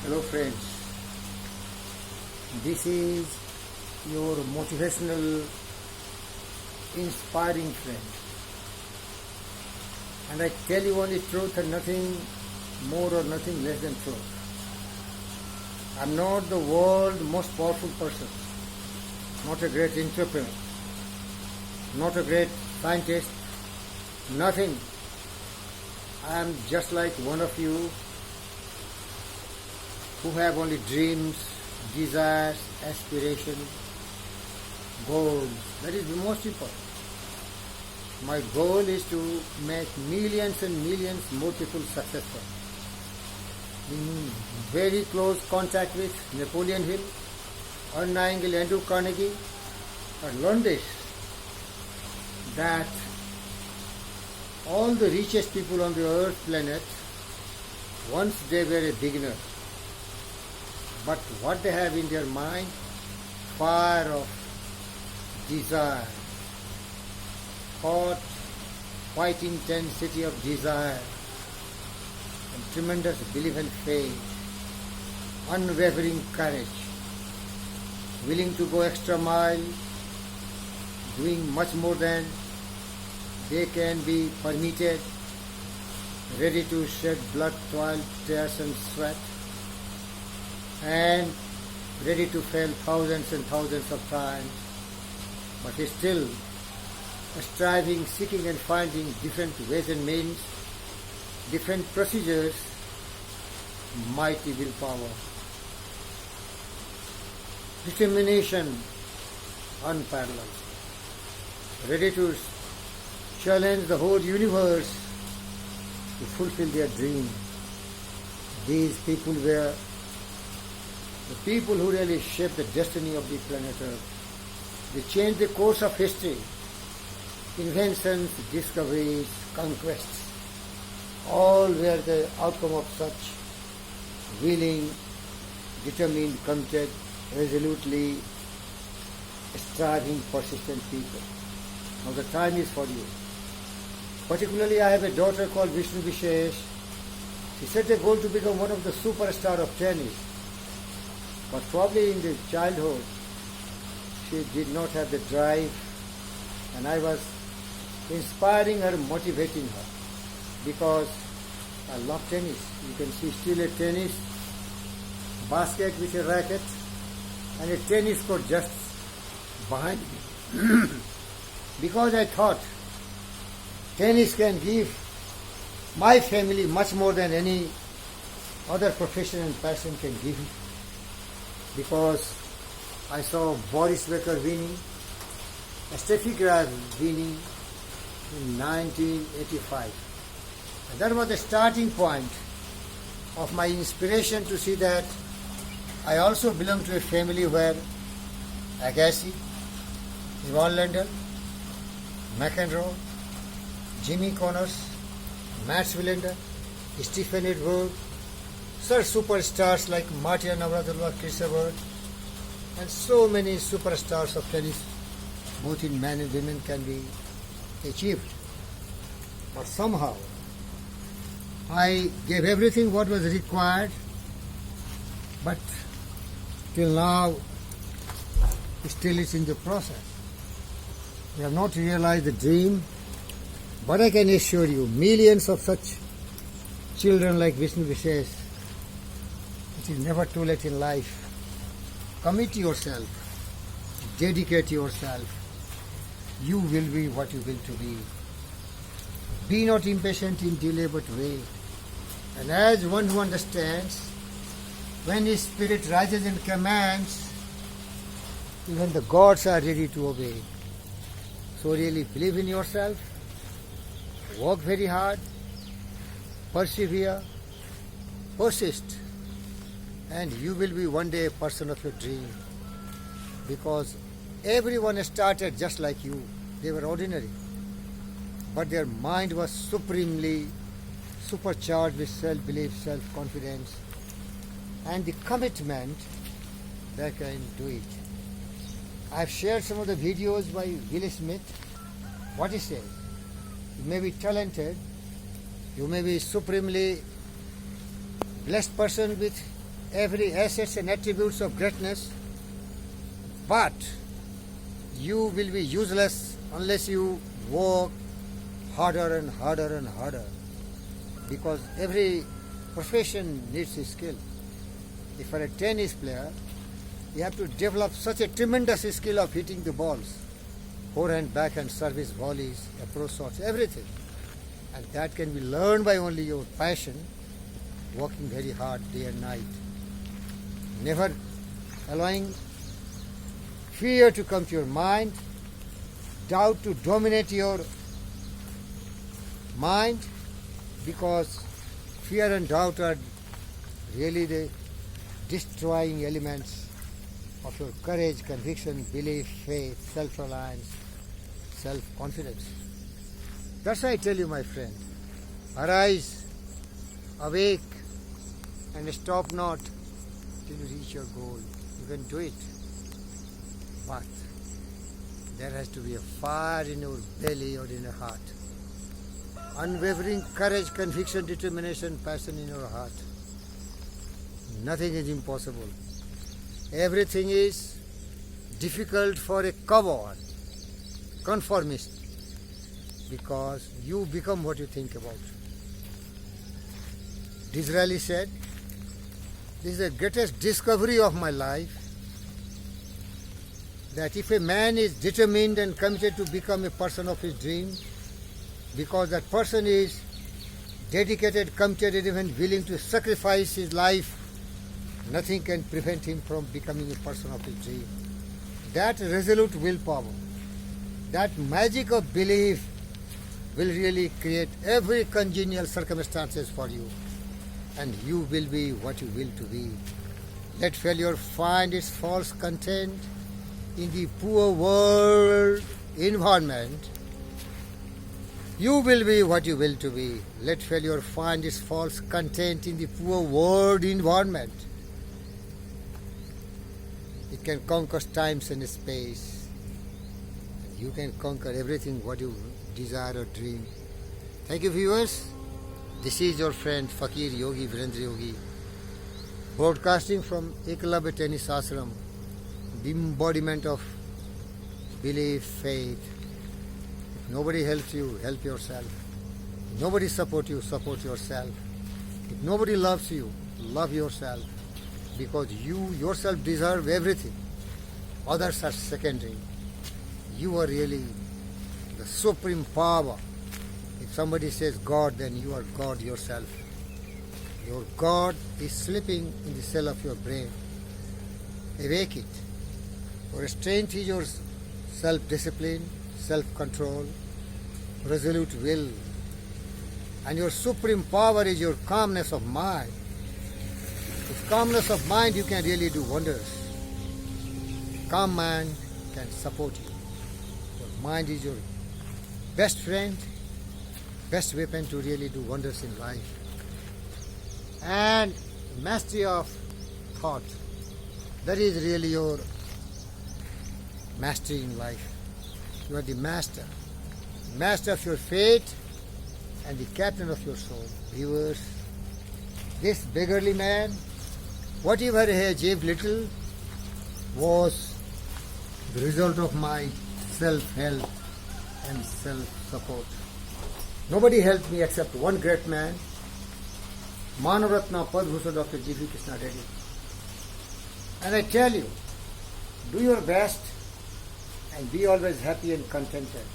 Hello friends, this is your motivational, inspiring friend, and I tell you only truth and nothing more or nothing less than truth. I'm not the world's most powerful person, not a great entrepreneur, not a great scientist, nothing. I am just like one of you who have only dreams, desires, aspirations, goals. That is the most important. My goal is to make millions and millions more people successful. In very close contact with Napoleon Hill, Erna Engel, Andrew Carnegie, I learned this, that all the richest people on the earth planet, once they were a beginner, but what they have in their mind, fire of desire, hot, quite intensity of desire, and tremendous belief and faith, unwavering courage, willing to go extra mile, doing much more than they can be permitted, ready to shed blood, toil, tears and sweat, and ready to fail thousands and thousands of times, but still striving, seeking and finding different ways and means, different procedures, mighty willpower, determination unparalleled, ready to challenge the whole universe to fulfill their dream. These people were the people who really shaped the destiny of the planet Earth. They changed the course of history. Inventions, discoveries, conquests, all were the outcome of such willing, determined, committed, resolutely striving, persistent people. Now the time is for you. Particularly, I have a daughter called Vishnu Vishesh. She set a goal to become one of the superstars of tennis. But probably in the childhood, she did not have the drive, and I was inspiring her, motivating her, because I love tennis. You can see still a tennis basket with a racket and a tennis court just behind me. Because I thought tennis can give my family much more than any other profession and passion can give me. Because I saw Boris Becker winning, Steffi Graf winning in 1985. And that was the starting point of my inspiration to see that I also belong to a family where Agassi, Yvonne Lendl, McEnroe, Jimmy Connors, Mats Wilander, Stephen Edward, such superstars like Martina Navratilova, Chris Evert, and so many superstars of tennis, both in men and women, can be achieved. But somehow, I gave everything what was required, but till now, still it's in the process. We have not realized the dream, but I can assure you, millions of such children like Vishnu Vishesh, it is never too late in life. Commit yourself, dedicate yourself. You will be what you will to be. Be not impatient in delay, but wait. And as one who understands, when his spirit rises and commands, even the gods are ready to obey. So really believe in yourself, work very hard, persevere, persist, and you will be one day a person of your dream. Because everyone started just like you. They were ordinary. But their mind was supremely supercharged with self-belief, self-confidence, and the commitment they can do it. I've shared some of the videos by Will Smith. What he says, you may be talented, you may be supremely blessed person with every assets and attributes of greatness, but you will be useless unless you work harder and harder and harder, because every profession needs a skill. If for a tennis player, you have to develop such a tremendous skill of hitting the balls, forehand, backhand, service, volleys, approach shots, everything. And that can be learned by only your passion, working very hard day and night. Never allowing fear to come to your mind, doubt to dominate your mind, because fear and doubt are really the destroying elements of your courage, conviction, belief, faith, self-reliance, self-confidence. That's why I tell you, my friend, arise, awake, and stop not till you reach your goal. You can do it, but there has to be a fire in your belly or in your heart. Unwavering courage, conviction, determination, passion in your heart. Nothing is impossible. Everything is difficult for a coward, conformist, because you become what you think about. Disraeli said, "This is the greatest discovery of my life, that if a man is determined and committed to become a person of his dream, because that person is dedicated, committed, and even willing to sacrifice his life, nothing can prevent him from becoming a person of his dream." That resolute willpower, that magic of belief will really create every congenial circumstances for you, and you will be what you will to be. Let failure find its false content in the poor world environment. You will be what you will to be. Let failure find its false content in the poor world environment. It can conquer times and space. You can conquer everything what you desire or dream. Thank you, viewers. This is your friend Fakir Yogi Virendra Yogi, broadcasting from Eklavya Tennis Ashram, the embodiment of belief, faith. If nobody helps you, help yourself. If nobody supports you, support yourself. If nobody loves you, love yourself, because you yourself deserve everything. Others are secondary. You are really the supreme power. If somebody says God, then you are God yourself. Your God is sleeping in the cell of your brain. Awake it. Your strength is your self-discipline, self-control, resolute will. And your supreme power is your calmness of mind. With calmness of mind, you can really do wonders. Calm mind can support you. Your mind is your best friend, best weapon to really do wonders in life. And mastery of thought, that is really your mastery in life. You are the master of your fate and the captain of your soul. Viewers, this beggarly man, whatever he achieved little, was the result of my self-help and self-support. Nobody helped me except one great man, Manaratna Padbhushan Dr. G.V. Krishna Reddy. And I tell you, do your best and be always happy and contented,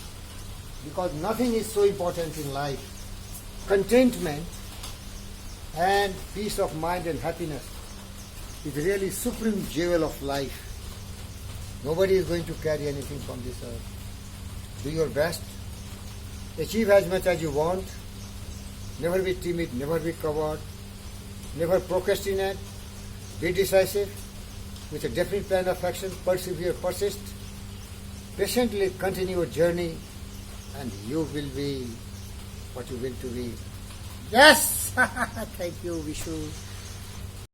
because nothing is so important in life. Contentment and peace of mind and happiness is really supreme jewel of life. Nobody is going to carry anything from this earth. Do your best. Achieve as much as you want. Never be timid, never be coward. Never procrastinate. Be decisive. With a definite plan of action, persevere, persist. Patiently continue your journey, and you will be what you will to be. Yes! Thank you, Vishu.